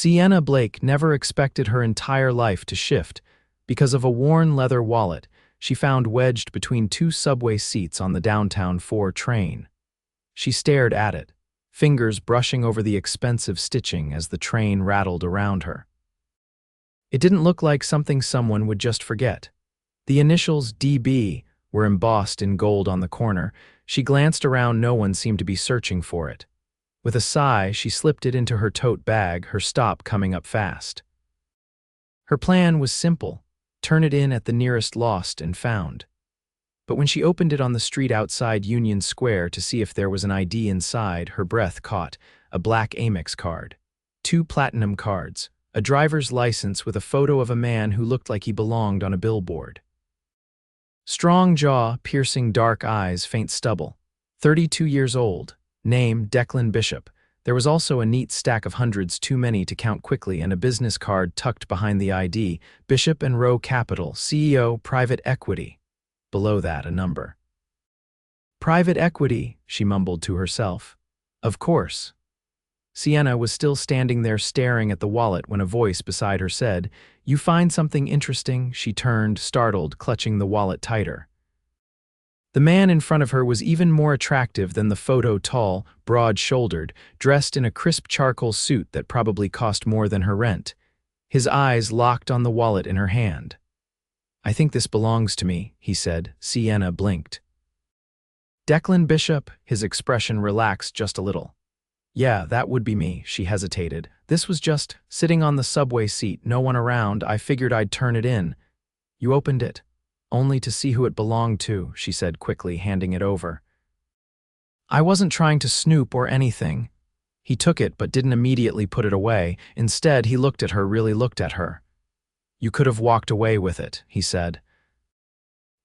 Sienna Blake never expected her entire life to shift because of a worn leather wallet she found wedged between two subway seats on the downtown 4 train. She stared at it, fingers brushing over the expensive stitching as the train rattled around her. It didn't look like something someone would just forget. The initials DB were embossed in gold on the corner. She glanced around, no one seemed to be searching for it. With a sigh, she slipped it into her tote bag, her stop coming up fast. Her plan was simple: turn it in at the nearest lost and found. But when she opened it on the street outside Union Square to see if there was an ID inside, her breath caught: a black Amex card, 2 platinum cards, a driver's license with a photo of a man who looked like he belonged on a billboard. Strong jaw, piercing dark eyes, faint stubble. 32 years old. Name, Declan Bishop. There was also a neat stack of hundreds, too many to count quickly, and a business card tucked behind the ID. Bishop and Rowe Capital, CEO, private equity. Below that, a number. Private equity, she mumbled to herself. Of course. Sienna was still standing there staring at the wallet when a voice beside her said, "You find something interesting?" She turned, startled, clutching the wallet tighter. The man in front of her was even more attractive than the photo, tall, broad-shouldered, dressed in a crisp charcoal suit that probably cost more than her rent. His eyes locked on the wallet in her hand. "I think this belongs to me," he said. Sienna blinked. Declan Bishop, his expression relaxed just a little. "Yeah, that would be me," she hesitated. "This was just sitting on the subway seat, no one around. I figured I'd turn it in." "You opened it?" "Only to see who it belonged to," she said quickly, handing it over. "I wasn't trying to snoop or anything." He took it but didn't immediately put it away. Instead, he looked at her, really looked at her. "You could have walked away with it," he said.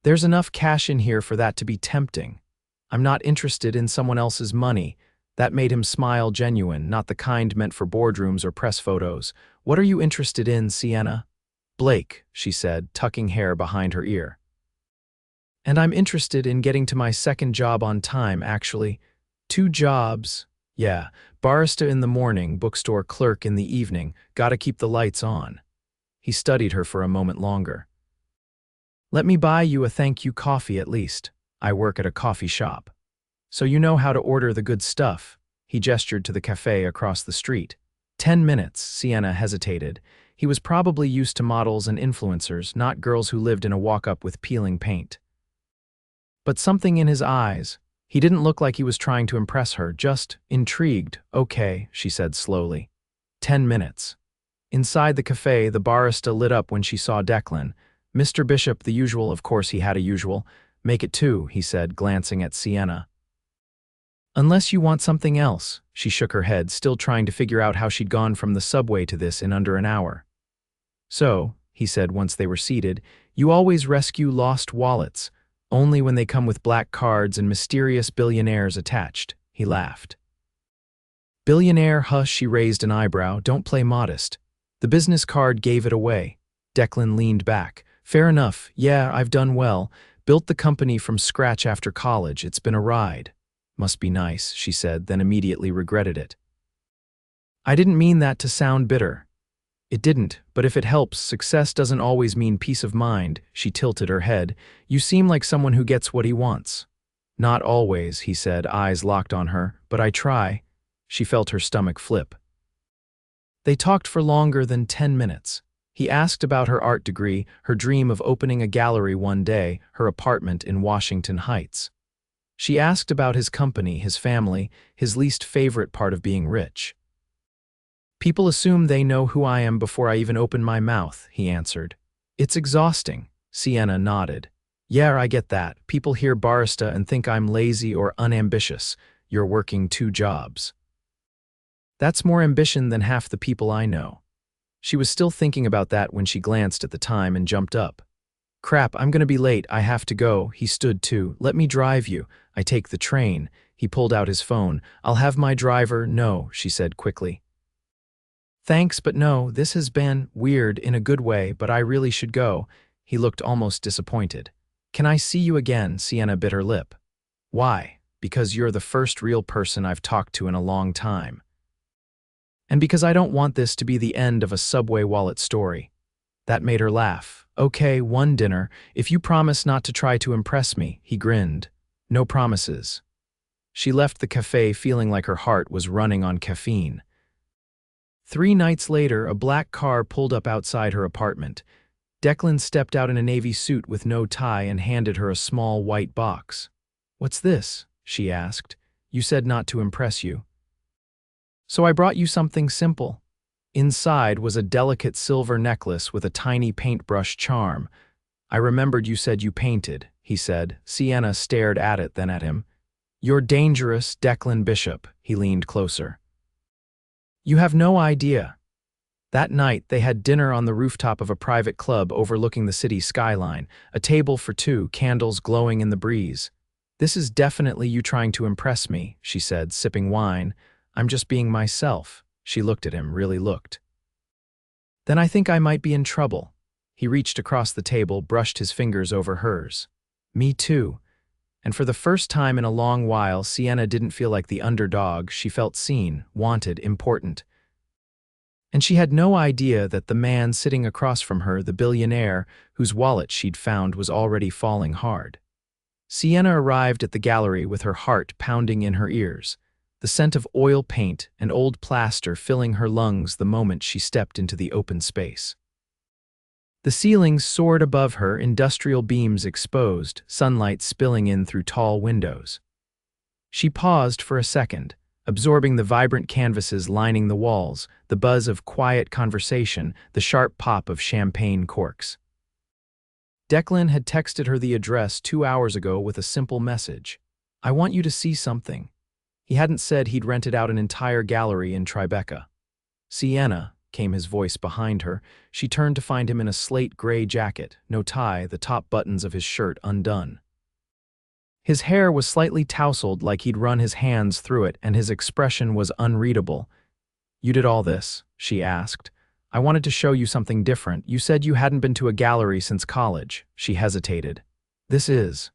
"There's enough cash in here for that to be tempting. I'm not interested in someone else's money." That made him smile, genuine, not the kind meant for boardrooms or press photos. "What are you interested in, Sienna?" "Blake," she said, tucking hair behind her ear. "And I'm interested in getting to my second job on time, actually." "2 jobs?" "Yeah, barista in the morning, bookstore clerk in the evening. Gotta keep the lights on." He studied her for a moment longer. "Let me buy you a thank you coffee at least. I work at a coffee shop. So you know how to order the good stuff." He gestured to the cafe across the street. 10 minutes, Sienna hesitated. He was probably used to models and influencers, not girls who lived in a walk-up with peeling paint. But something in his eyes. He didn't look like he was trying to impress her, just intrigued. "Okay," she said slowly. 10 minutes. Inside the cafe, the barista lit up when she saw Declan. "Mr. Bishop, the usual." Of course he had a usual. "Make it 2, he said, glancing at Sienna. "Unless you want something else." She shook her head, still trying to figure out how she'd gone from the subway to this in under an hour. "So," he said once they were seated, "you always rescue lost wallets, only when they come with black cards and mysterious billionaires attached." He laughed. "Billionaire?" "Hush," she raised an eyebrow. "Don't play modest. The business card gave it away." Declan leaned back. "Fair enough. Yeah, I've done well. Built the company from scratch after college. It's been a ride." "Must be nice," she said, then immediately regretted it. "I didn't mean that to sound bitter." "It didn't, but if it helps, success doesn't always mean peace of mind." She tilted her head. "You seem like someone who gets what he wants." "Not always," he said, eyes locked on her, "but I try." She felt her stomach flip. They talked for longer than 10 minutes. He asked about her art degree, her dream of opening a gallery one day, her apartment in Washington Heights. She asked about his company, his family, his least favorite part of being rich. "People assume they know who I am before I even open my mouth," he answered. "It's exhausting." Sienna nodded. "Yeah, I get that. People hear barista and think I'm lazy or unambitious. You're working 2 jobs. That's more ambition than half the people I know." She was still thinking about that when she glanced at the time and jumped up. "Crap, I'm gonna be late. I have to go." He stood too. "Let me drive you. I take the train." He pulled out his phone. "I'll have my driver." "No," she said quickly. "Thanks, but no. This has been weird in a good way, but I really should go." He looked almost disappointed. "Can I see you again?" Sienna bit her lip. "Why?" "Because you're the first real person I've talked to in a long time." And because I don't want this to be the end of a subway wallet story. That made her laugh. Okay, one dinner, if you promise not to try to impress me, he grinned. No promises. She left the cafe feeling like her heart was running on caffeine. 3 nights later, a black car pulled up outside her apartment. Declan stepped out in a navy suit with no tie and handed her a small white box. "What's this?" she asked. "You said not to impress you." "So I brought you something simple." Inside was a delicate silver necklace with a tiny paintbrush charm. "I remembered you said you painted," he said. Sienna stared at it, then at him. "You're dangerous, Declan Bishop." He leaned closer. "You have no idea." That night, they had dinner on the rooftop of a private club overlooking the city skyline, a table for 2, candles glowing in the breeze. "This is definitely you trying to impress me," she said, sipping wine. "I'm just being myself." She looked at him, really looked. "Then I think I might be in trouble." He reached across the table, brushed his fingers over hers. "Me too." And for the first time in a long while, Sienna didn't feel like the underdog. She felt seen, wanted, important. And she had no idea that the man sitting across from her, the billionaire, whose wallet she'd found, was already falling hard. Sienna arrived at the gallery with her heart pounding in her ears, the scent of oil paint and old plaster filling her lungs the moment she stepped into the open space. The ceilings soared above her, industrial beams exposed, sunlight spilling in through tall windows. She paused for a second, absorbing the vibrant canvases lining the walls, the buzz of quiet conversation, the sharp pop of champagne corks. Declan had texted her the address 2 hours ago with a simple message. "I want you to see something." He hadn't said he'd rented out an entire gallery in Tribeca. "Sienna," came his voice behind her. She turned to find him in a slate gray jacket, no tie, the top buttons of his shirt undone. His hair was slightly tousled like he'd run his hands through it, and his expression was unreadable. "You did all this?" she asked. "I wanted to show you something different. You said you hadn't been to a gallery since college." She hesitated. "This is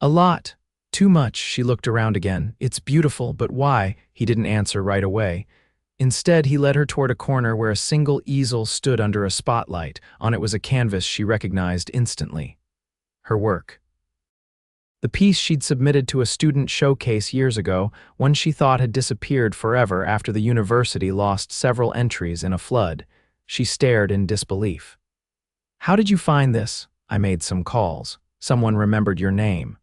a lot. Too much." She looked around again. "It's beautiful, but why?" He didn't answer right away. Instead, he led her toward a corner where a single easel stood under a spotlight. On it was a canvas she recognized instantly. Her work. The piece she'd submitted to a student showcase years ago, one she thought had disappeared forever after the university lost several entries in a flood. She stared in disbelief. "How did you find this?" "I made some calls. Someone remembered your name."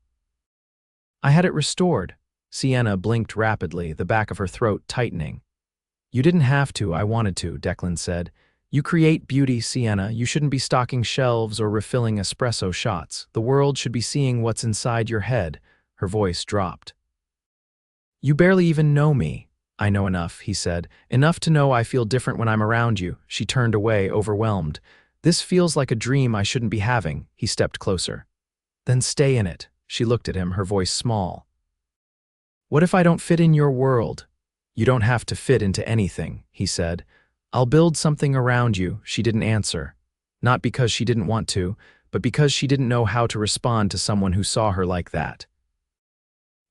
"I had it restored." Sienna blinked rapidly, the back of her throat tightening. "You didn't have to, I wanted to," Declan said. "You create beauty, Sienna. You shouldn't be stocking shelves or refilling espresso shots. The world should be seeing what's inside your head." Her voice dropped. "You barely even know me." "I know enough," he said. "Enough to know I feel different when I'm around you." She turned away, overwhelmed. "This feels like a dream I shouldn't be having." He stepped closer. "Then stay in it." She looked at him, her voice small. "What if I don't fit in your world?" "You don't have to fit into anything," he said. "I'll build something around you." She didn't answer. Not because she didn't want to, but because she didn't know how to respond to someone who saw her like that.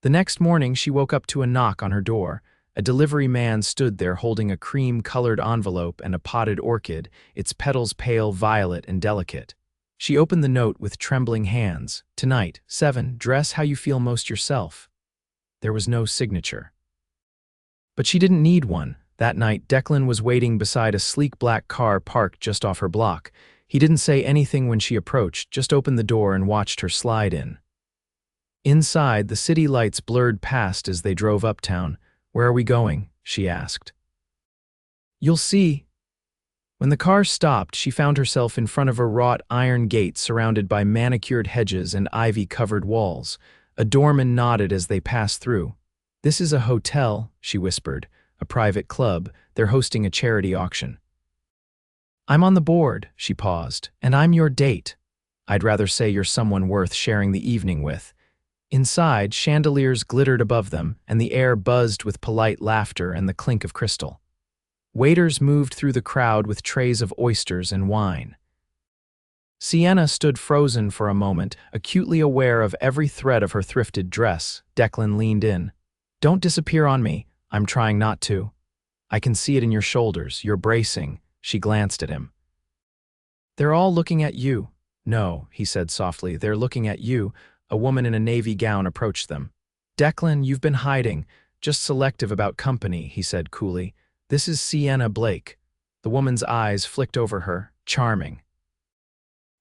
The next morning, she woke up to a knock on her door. A delivery man stood there holding a cream-colored envelope and a potted orchid, its petals pale violet and delicate. She opened the note with trembling hands. "Tonight, 7, dress how you feel most yourself." There was no signature. But she didn't need one. That night, Declan was waiting beside a sleek black car parked just off her block. He didn't say anything when she approached, just opened the door and watched her slide in. Inside, the city lights blurred past as they drove uptown. "Where are we going?" she asked. "You'll see." When the car stopped, she found herself in front of a wrought iron gate surrounded by manicured hedges and ivy-covered walls. A doorman nodded as they passed through. "This is a hotel," she whispered. "A private club. They're hosting a charity auction." "I'm on the board," she paused, "and I'm your date." "I'd rather say you're someone worth sharing the evening with." Inside, chandeliers glittered above them, and the air buzzed with polite laughter and the clink of crystal. Waiters moved through the crowd with trays of oysters and wine. Sienna stood frozen for a moment, acutely aware of every thread of her thrifted dress. Declan leaned in. "Don't disappear on me. I'm trying not to." I can see it in your shoulders. You're bracing. She glanced at him. They're all looking at you. No, he said softly. They're looking at you. A woman in a navy gown approached them. Declan, you've been hiding. Just selective about company, he said coolly. This is Sienna Blake. The woman's eyes flicked over her, charming.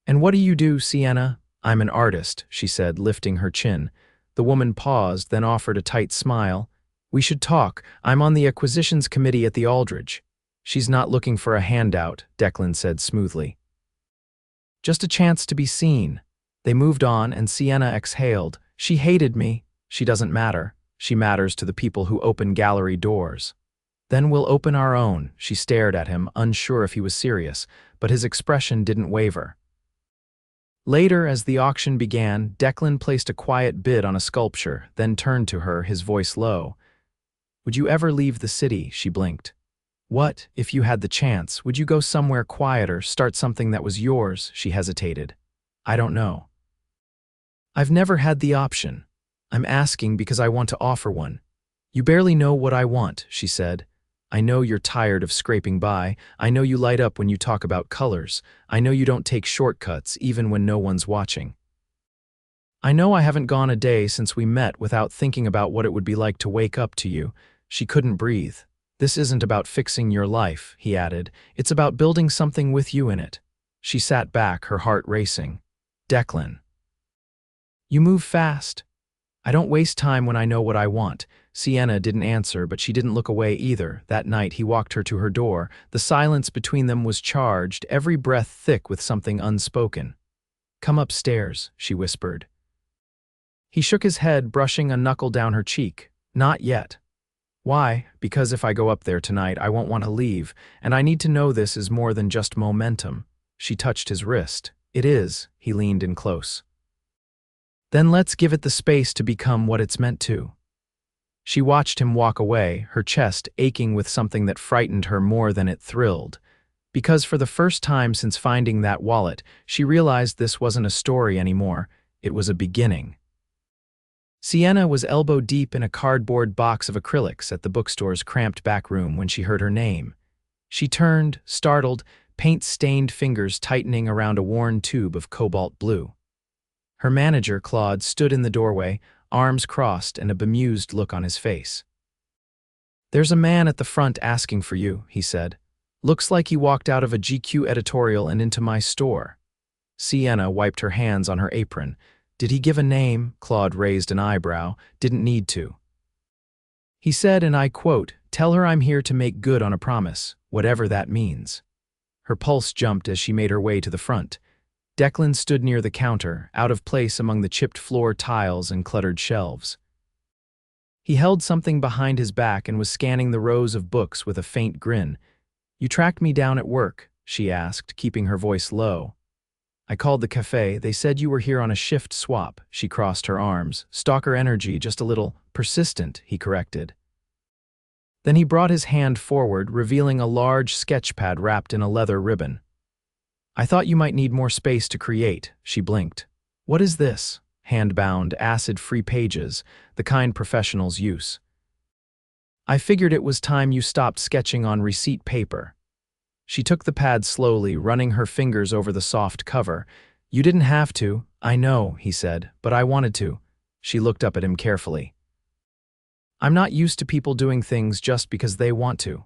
And what do you do, Sienna? I'm an artist, she said, lifting her chin. The woman paused, then offered a tight smile. We should talk. I'm on the acquisitions committee at the Aldridge. She's not looking for a handout, Declan said smoothly. Just a chance to be seen. They moved on, and Sienna exhaled. She hated me. She doesn't matter. She matters to the people who open gallery doors. Then we'll open our own. She stared at him, unsure if he was serious, but his expression didn't waver. Later, as the auction began, Declan placed a quiet bid on a sculpture, then turned to her, his voice low. Would you ever leave the city? She blinked. What, if you had the chance? Would you go somewhere quieter, start something that was yours? She hesitated. I don't know. I've never had the option. I'm asking because I want to offer one. You barely know what I want, she said. I know you're tired of scraping by. I know you light up when you talk about colors. I know you don't take shortcuts, even when no one's watching. I know I haven't gone a day since we met without thinking about what it would be like to wake up to you. She couldn't breathe. This isn't about fixing your life, he added. It's about building something with you in it. She sat back, her heart racing. Declan. You move fast. I don't waste time when I know what I want. Sienna didn't answer, but she didn't look away either. That night he walked her to her door. The silence between them was charged, every breath thick with something unspoken. Come upstairs, she whispered. He shook his head, brushing a knuckle down her cheek. Not yet. Why? Because if I go up there tonight, I won't want to leave, and I need to know this is more than just momentum. She touched his wrist. It is. He leaned in close. Then let's give it the space to become what it's meant to. She watched him walk away, her chest aching with something that frightened her more than it thrilled. Because for the first time since finding that wallet, she realized this wasn't a story anymore. It was a beginning. Sienna was elbow-deep in a cardboard box of acrylics at the bookstore's cramped back room when she heard her name. She turned, startled, paint-stained fingers tightening around a worn tube of cobalt blue. Her manager, Claude, stood in the doorway, arms crossed and a bemused look on his face. There's a man at the front asking for you, he said. Looks like he walked out of a GQ editorial and into my store. Sienna wiped her hands on her apron. Did he give a name? Claude raised an eyebrow. Didn't need to. He said, and I quote, "Tell her I'm here to make good on a promise, whatever that means." Her pulse jumped as she made her way to the front. Declan stood near the counter, out of place among the chipped floor tiles and cluttered shelves. He held something behind his back and was scanning the rows of books with a faint grin. You tracked me down at work, she asked, keeping her voice low. I called the cafe. They said you were here on a shift swap. She crossed her arms. Stalker energy, just a little persistent, he corrected. Then he brought his hand forward, revealing a large sketch pad wrapped in a leather ribbon. I thought you might need more space to create, she blinked. What is this? Hand-bound, acid-free pages, the kind professionals use. I figured it was time you stopped sketching on receipt paper. She took the pad slowly, running her fingers over the soft cover. You didn't have to, I know, he said, but I wanted to. She looked up at him carefully. I'm not used to people doing things just because they want to.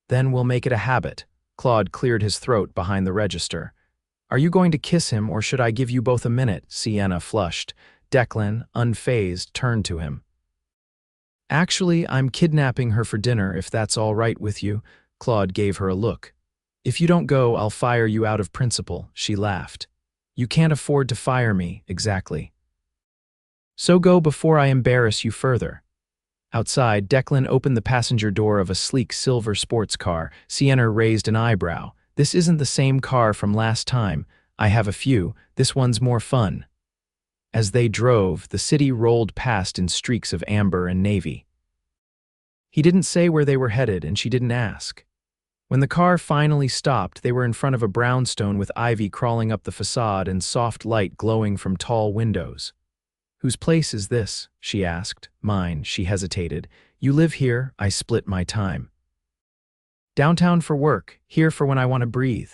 Then we'll make it a habit. Claude cleared his throat behind the register. Are you going to kiss him, or should I give you both a minute? Sienna flushed. Declan, unfazed, turned to him. Actually, I'm kidnapping her for dinner, if that's all right with you. Claude gave her a look. If you don't go, I'll fire you out of principle, she laughed. You can't afford to fire me, exactly. So go before I embarrass you further. Outside, Declan opened the passenger door of a sleek silver sports car. Sienna raised an eyebrow. This isn't the same car from last time. I have a few. This one's more fun. As they drove, the city rolled past in streaks of amber and navy. He didn't say where they were headed, and she didn't ask. When the car finally stopped, they were in front of a brownstone with ivy crawling up the facade and soft light glowing from tall windows. Whose place is this? She asked. Mine, she hesitated. You live here, I split my time. Downtown for work, here for when I want to breathe.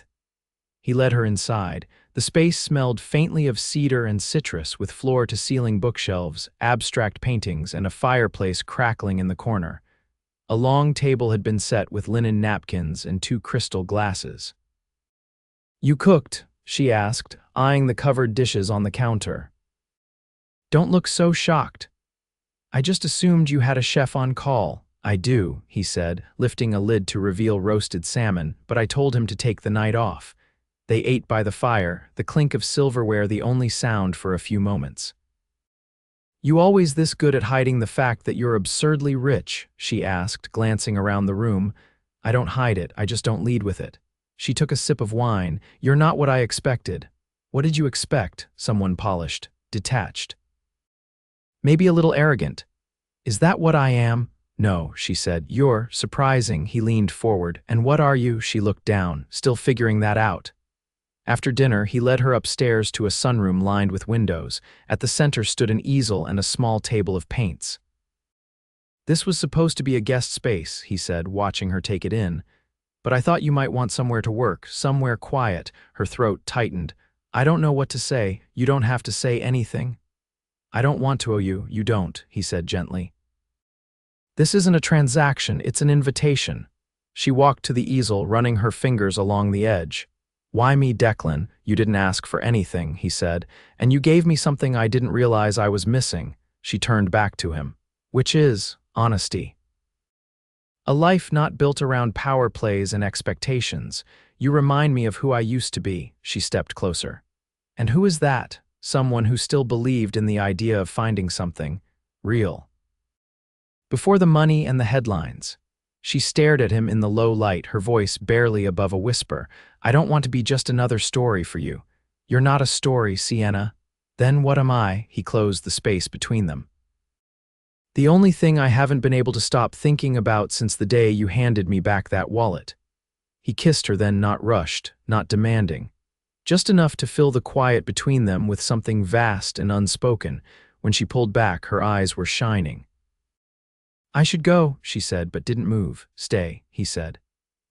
He led her inside. The space smelled faintly of cedar and citrus, with floor-to-ceiling bookshelves, abstract paintings, and a fireplace crackling in the corner. A long table had been set with linen napkins and 2 crystal glasses. "You cooked?" she asked, eyeing the covered dishes on the counter. "Don't look so shocked." "I just assumed you had a chef on call." "I do," he said, lifting a lid to reveal roasted salmon, but I told him to take the night off. They ate by the fire, the clink of silverware the only sound for a few moments. "You always this good at hiding the fact that you're absurdly rich?" she asked, glancing around the room. "I don't hide it, I just don't lead with it." She took a sip of wine. "You're not what I expected." "What did you expect?" Someone polished, detached. "Maybe a little arrogant." "Is that what I am?" "No," she said. "You're surprising." He leaned forward. "And what are you?" She looked down, still figuring that out. After dinner, he led her upstairs to a sunroom lined with windows. At the center stood an easel and a small table of paints. "This was supposed to be a guest space," he said, watching her take it in. "But I thought you might want somewhere to work, somewhere quiet." Her throat tightened. "I don't know what to say. You don't have to say anything." "I don't want to owe you, you don't," he said gently. "This isn't a transaction, it's an invitation." She walked to the easel, running her fingers along the edge. "Why me, Declan? You didn't ask for anything," he said, "and you gave me something I didn't realize I was missing." She turned back to him. "Which is honesty. A life not built around power plays and expectations. You remind me of who I used to be." She stepped closer. "And who is that?" "Someone who still believed in the idea of finding something real before the money and the headlines." She stared at him in the low light, her voice barely above a whisper. "I don't want to be just another story for you. You're not a story, Sienna." "Then what am I?" He closed the space between them. "The only thing I haven't been able to stop thinking about since the day you handed me back that wallet." He kissed her then, not rushed, not demanding. Just enough to fill the quiet between them with something vast and unspoken. When she pulled back, her eyes were shining. "I should go," she said, but didn't move. "Stay," he said.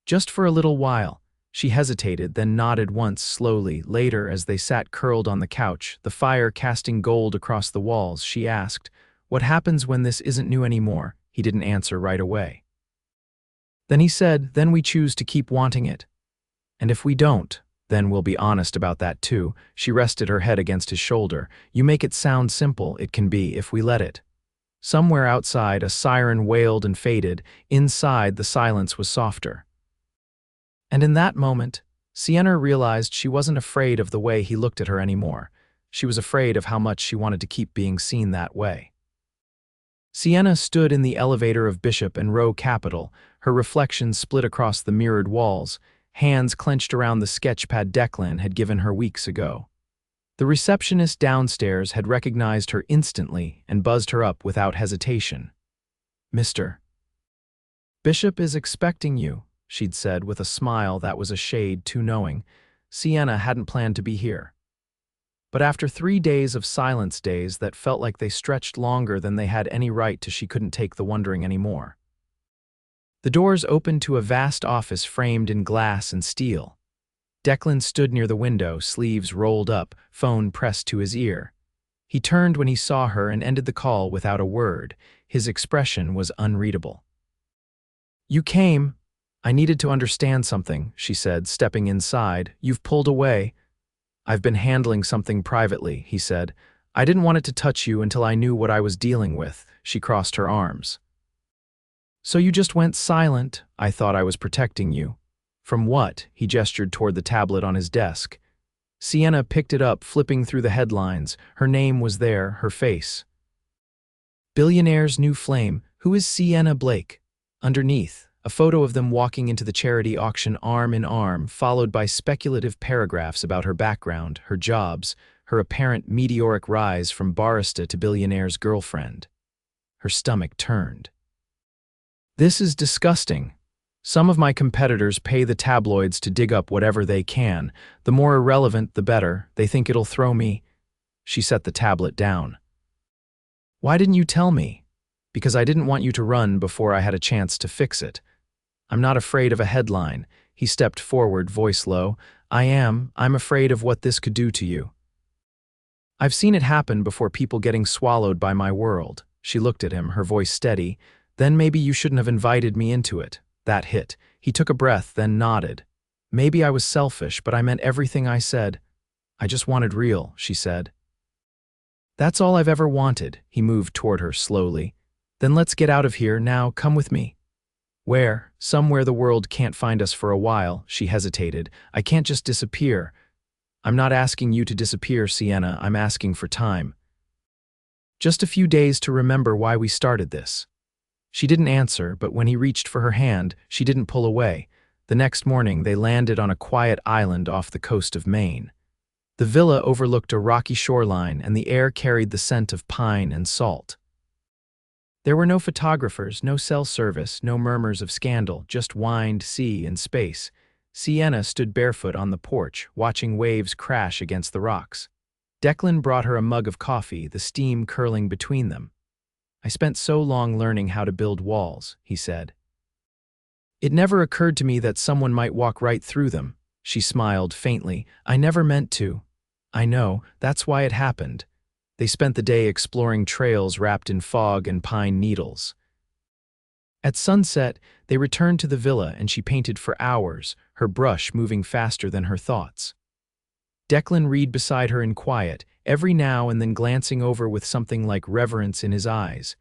"Just for a little while." She hesitated, then nodded once slowly. Later, as they sat curled on the couch, the fire casting gold across the walls, she asked, "What happens when this isn't new anymore?" He didn't answer right away. Then he said, "Then we choose to keep wanting it. And if we don't, then we'll be honest about that too." She rested her head against his shoulder. "You make it sound simple. It can be, if we let it." Somewhere outside, a siren wailed and faded. Inside, the silence was softer. And in that moment, Sienna realized she wasn't afraid of the way he looked at her anymore. She was afraid of how much she wanted to keep being seen that way. Sienna stood in the elevator of Bishop and Row Capital, her reflection split across the mirrored walls, hands clenched around the sketchpad Declan had given her weeks ago. The receptionist downstairs had recognized her instantly and buzzed her up without hesitation. "Mr. Bishop is expecting you," she'd said with a smile that was a shade too knowing. Sienna hadn't planned to be here. But after 3 days of silence, days that felt like they stretched longer than they had any right to, she couldn't take the wondering anymore. The doors opened to a vast office framed in glass and steel. Declan stood near the window, sleeves rolled up, phone pressed to his ear. He turned when he saw her and ended the call without a word. His expression was unreadable. "You came. I needed to understand something," she said, stepping inside. "You've pulled away." "I've been handling something privately," he said. "I didn't want it to touch you until I knew what I was dealing with." She crossed her arms. "So you just went silent?" "I thought I was protecting you." "From what?" He gestured toward the tablet on his desk. Sienna picked it up, flipping through the headlines. Her name was there, her face. "Billionaire's new flame. Who is Sienna Blake?" Underneath, a photo of them walking into the charity auction arm in arm, followed by speculative paragraphs about her background, her jobs, her apparent meteoric rise from barista to Billionaire's girlfriend. Her stomach turned. "This is disgusting. Some of my competitors pay the tabloids to dig up whatever they can. The more irrelevant, the better. They think it'll throw me." She set the tablet down. "Why didn't you tell me?" "Because I didn't want you to run before I had a chance to fix it." I'm not afraid of a headline. He stepped forward, voice low. I'm afraid of what this could do to you. I've seen it happen before, people getting swallowed by my world. She looked at him, her voice steady. Then maybe you shouldn't have invited me into it. That hit. He took a breath, then nodded. Maybe I was selfish, but I meant everything I said. I just wanted real, she said. That's all I've ever wanted. He moved toward her slowly. Then let's get out of here now, come with me. Where? Somewhere the world can't find us for a while, she hesitated. I can't just disappear. I'm not asking you to disappear, Sienna, I'm asking for time. Just a few days to remember why we started this. She didn't answer, but when he reached for her hand, she didn't pull away. The next morning, they landed on a quiet island off the coast of Maine. The villa overlooked a rocky shoreline, and the air carried the scent of pine and salt. There were no photographers, no cell service, no murmurs of scandal, just wind, sea, and space. Sienna stood barefoot on the porch, watching waves crash against the rocks. Declan brought her a mug of coffee, the steam curling between them. I spent so long learning how to build walls, he said. It never occurred to me that someone might walk right through them. She smiled faintly. I never meant to. I know, that's why it happened. They spent the day exploring trails wrapped in fog and pine needles. At sunset, they returned to the villa and she painted for hours, her brush moving faster than her thoughts. Declan read beside her in quiet, every now and then glancing over with something like reverence in his eyes.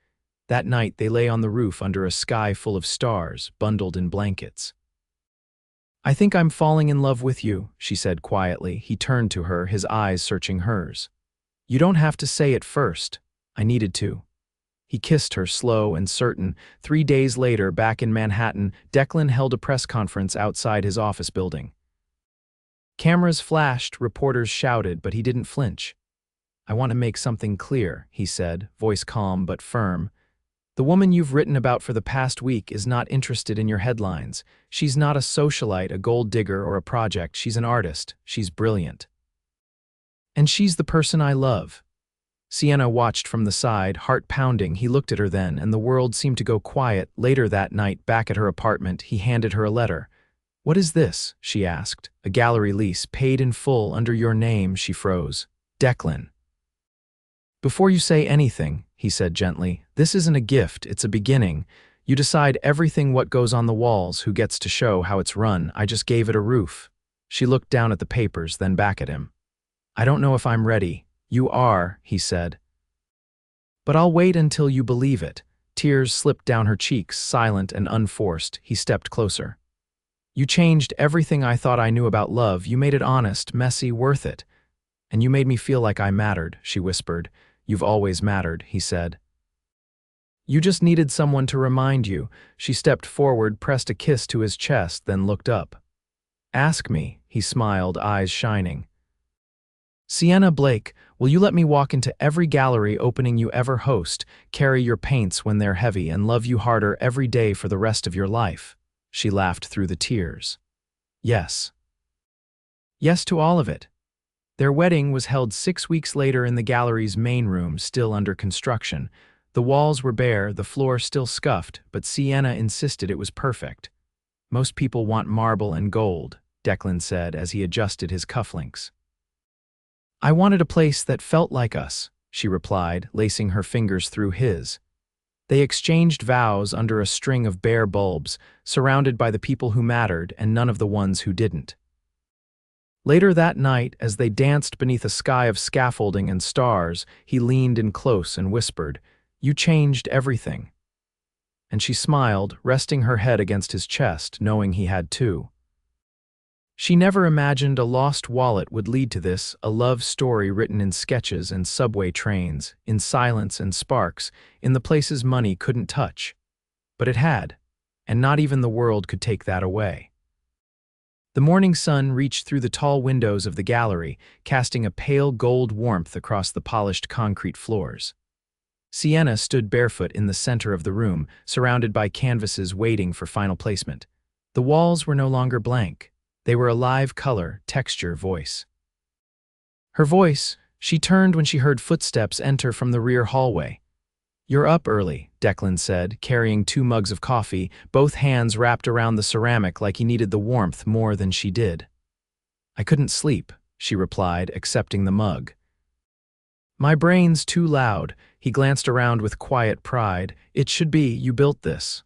That night they lay on the roof under a sky full of stars, bundled in blankets. I think I'm falling in love with you, she said quietly. He turned to her, his eyes searching hers. You don't have to say it first. I needed to. He kissed her, slow and certain. 3 days later, back in Manhattan, Declan held a press conference outside his office building. Cameras flashed, reporters shouted, but he didn't flinch. I want to make something clear, he said, voice calm but firm. The woman you've written about for the past week is not interested in your headlines. She's not a socialite, a gold digger, or a project. She's an artist. She's brilliant. And she's the person I love. Sienna watched from the side, heart pounding. He looked at her then, and the world seemed to go quiet. Later that night, back at her apartment, he handed her a letter. What is this? She asked. A gallery lease, paid in full, under your name. She froze. Declan. Before you say anything, he said gently, this isn't a gift, it's a beginning. You decide everything, what goes on the walls, who gets to show how it's run. I just gave it a roof. She looked down at the papers, then back at him. I don't know if I'm ready. You are, he said. But I'll wait until you believe it. Tears slipped down her cheeks, silent and unforced. He stepped closer. You changed everything I thought I knew about love. You made it honest, messy, worth it. And you made me feel like I mattered, she whispered. You've always mattered, he said. You just needed someone to remind you. She stepped forward, pressed a kiss to his chest, then looked up. Ask me, he smiled, eyes shining. Sienna Blake, will you let me walk into every gallery opening you ever host, carry your paints when they're heavy, and love you harder every day for the rest of your life? She laughed through the tears. Yes. Yes to all of it. Their wedding was held 6 weeks later in the gallery's main room, still under construction. The walls were bare, the floor still scuffed, but Sienna insisted it was perfect. Most people want marble and gold, Declan said as he adjusted his cufflinks. I wanted a place that felt like us, she replied, lacing her fingers through his. They exchanged vows under a string of bare bulbs, surrounded by the people who mattered and none of the ones who didn't. Later that night, as they danced beneath a sky of scaffolding and stars, he leaned in close and whispered, You changed everything. And she smiled, resting her head against his chest, knowing he had too. She never imagined a lost wallet would lead to this, a love story written in sketches and subway trains, in silence and sparks, in the places money couldn't touch. But it had, and not even the world could take that away. The morning sun reached through the tall windows of the gallery, casting a pale gold warmth across the polished concrete floors. Sienna stood barefoot in the center of the room, surrounded by canvases waiting for final placement. The walls were no longer blank. They were alive color, texture, voice. Her voice, she turned when she heard footsteps enter from the rear hallway. You're up early, Declan said, carrying 2 mugs of coffee, both hands wrapped around the ceramic like he needed the warmth more than she did. I couldn't sleep, she replied, accepting the mug. My brain's too loud, he glanced around with quiet pride. It should be, you built this.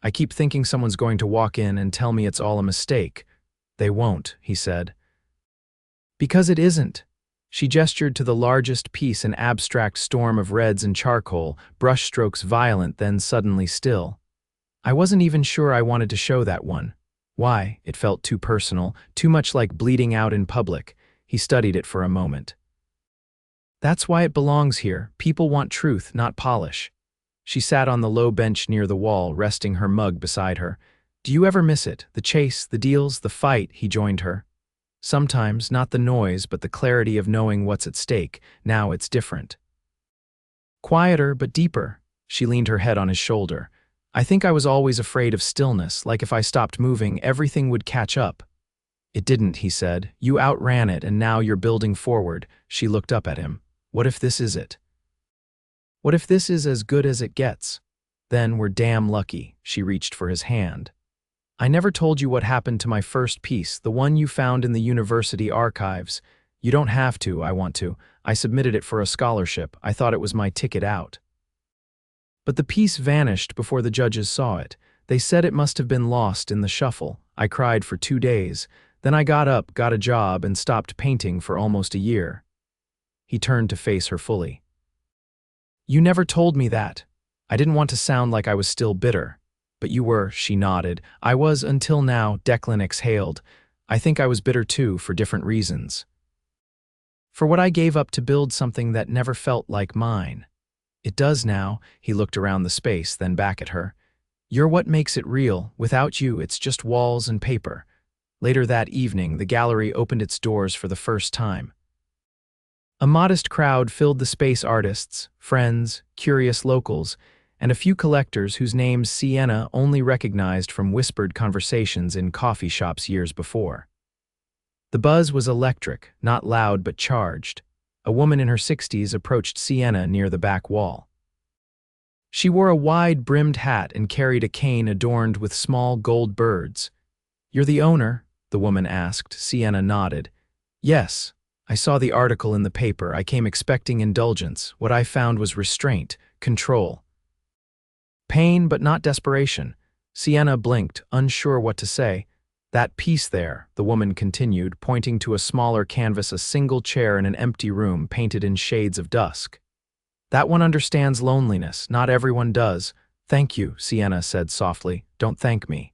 I keep thinking someone's going to walk in and tell me it's all a mistake. They won't, he said. Because it isn't. She gestured to the largest piece, an abstract storm of reds and charcoal, brushstrokes violent then suddenly still. I wasn't even sure I wanted to show that one. Why? It felt too personal, too much like bleeding out in public. He studied it for a moment. That's why it belongs here. People want truth, not polish. She sat on the low bench near the wall, resting her mug beside her. Do you ever miss it? The chase, the deals, the fight, he joined her. Sometimes, not the noise, but the clarity of knowing what's at stake. Now it's different. Quieter, but deeper. She leaned her head on his shoulder. I think I was always afraid of stillness, like if I stopped moving, everything would catch up. It didn't, he said. You outran it, and now you're building forward. She looked up at him. What if this is it? What if this is as good as it gets? Then we're damn lucky. She reached for his hand. I never told you what happened to my first piece, the one you found in the university archives. You don't have to, I want to. I submitted it for a scholarship. I thought it was my ticket out. But the piece vanished before the judges saw it. They said it must have been lost in the shuffle. I cried for 2 days. Then I got up, got a job, and stopped painting for almost a year. He turned to face her fully. You never told me that. I didn't want to sound like I was still bitter. But you were, she nodded. I was until now, Declan exhaled. I think I was bitter too, for different reasons. For what I gave up to build something that never felt like mine. It does now, he looked around the space, then back at her. You're what makes it real. Without you, it's just walls and paper. Later that evening, the gallery opened its doors for the first time. A modest crowd filled the space, artists, friends, curious locals, and a few collectors whose names Sienna only recognized from whispered conversations in coffee shops years before. The buzz was electric, not loud but charged. A woman in her 60s approached Sienna near the back wall. She wore a wide-brimmed hat and carried a cane adorned with small gold birds. You're the owner? The woman asked. Sienna nodded. Yes. I saw the article in the paper. I came expecting indulgence. What I found was restraint, control. Pain, but not desperation. Sienna blinked, unsure what to say. That piece there, the woman continued, pointing to a smaller canvas, a single chair in an empty room painted in shades of dusk. That one understands loneliness. Not everyone does. Thank you, Sienna said softly. Don't thank me.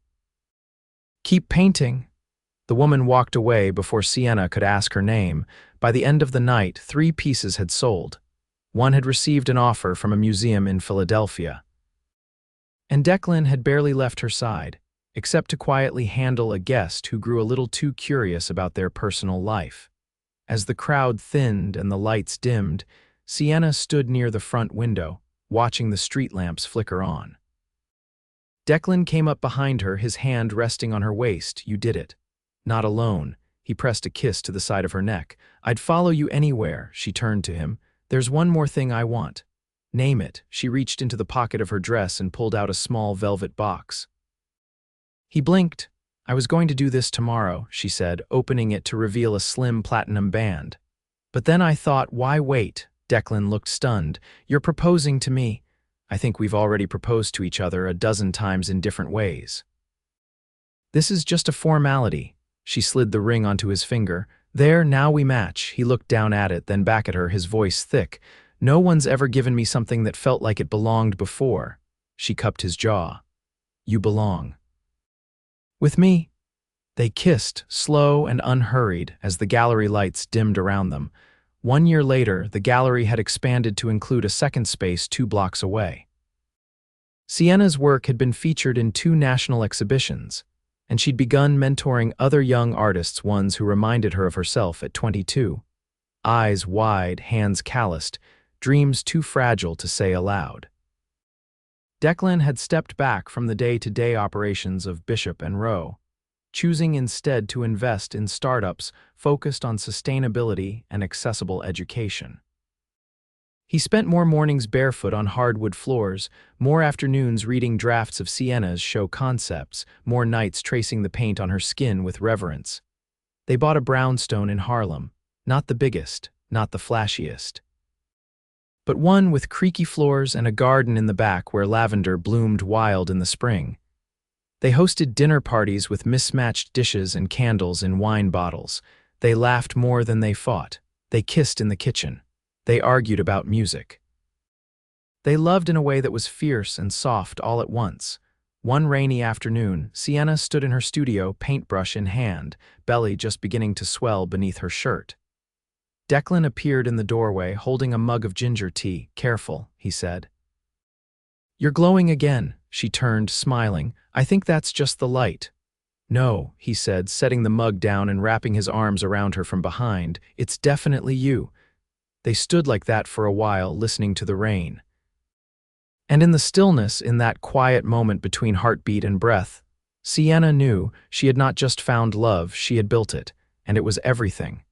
Keep painting. The woman walked away before Sienna could ask her name. By the end of the night, 3 pieces had sold. One had received an offer from a museum in Philadelphia. And Declan had barely left her side, except to quietly handle a guest who grew a little too curious about their personal life. As the crowd thinned and the lights dimmed, Sienna stood near the front window, watching the street lamps flicker on. Declan came up behind her, his hand resting on her waist. You did it. Not alone. He pressed a kiss to the side of her neck. I'd follow you anywhere, she turned to him. There's one more thing I want. Name it. She reached into the pocket of her dress and pulled out a small velvet box. He blinked. I was going to do this tomorrow, she said, opening it to reveal a slim platinum band. But then I thought, why wait? Declan looked stunned. You're proposing to me. I think we've already proposed to each other a dozen times in different ways. This is just a formality. She slid the ring onto his finger. There, now we match. He looked down at it, then back at her, his voice thick. No one's ever given me something that felt like it belonged before. She cupped his jaw. You belong. With me. They kissed, slow and unhurried, as the gallery lights dimmed around them. 1 year later, the gallery had expanded to include a second space 2 blocks away. Sienna's work had been featured in 2 national exhibitions, and she'd begun mentoring other young artists, ones who reminded her of herself at 22. Eyes wide, hands calloused, dreams too fragile to say aloud. Declan had stepped back from the day-to-day operations of Bishop and Rowe, choosing instead to invest in startups focused on sustainability and accessible education. He spent more mornings barefoot on hardwood floors, more afternoons reading drafts of Sienna's show concepts, more nights tracing the paint on her skin with reverence. They bought a brownstone in Harlem, not the biggest, not the flashiest, but one with creaky floors and a garden in the back where lavender bloomed wild in the spring. They hosted dinner parties with mismatched dishes and candles in wine bottles. They laughed more than they fought. They kissed in the kitchen. They argued about music. They loved in a way that was fierce and soft all at once. One rainy afternoon, Sienna stood in her studio, paintbrush in hand, belly just beginning to swell beneath her shirt. Declan appeared in the doorway, holding a mug of ginger tea. "Careful," he said. "You're glowing again." She turned, smiling. "I think that's just the light." "No," he said, setting the mug down and wrapping his arms around her from behind. "It's definitely you." They stood like that for a while, listening to the rain. And in the stillness, in that quiet moment between heartbeat and breath, Sienna knew she had not just found love, she had built it, and it was everything.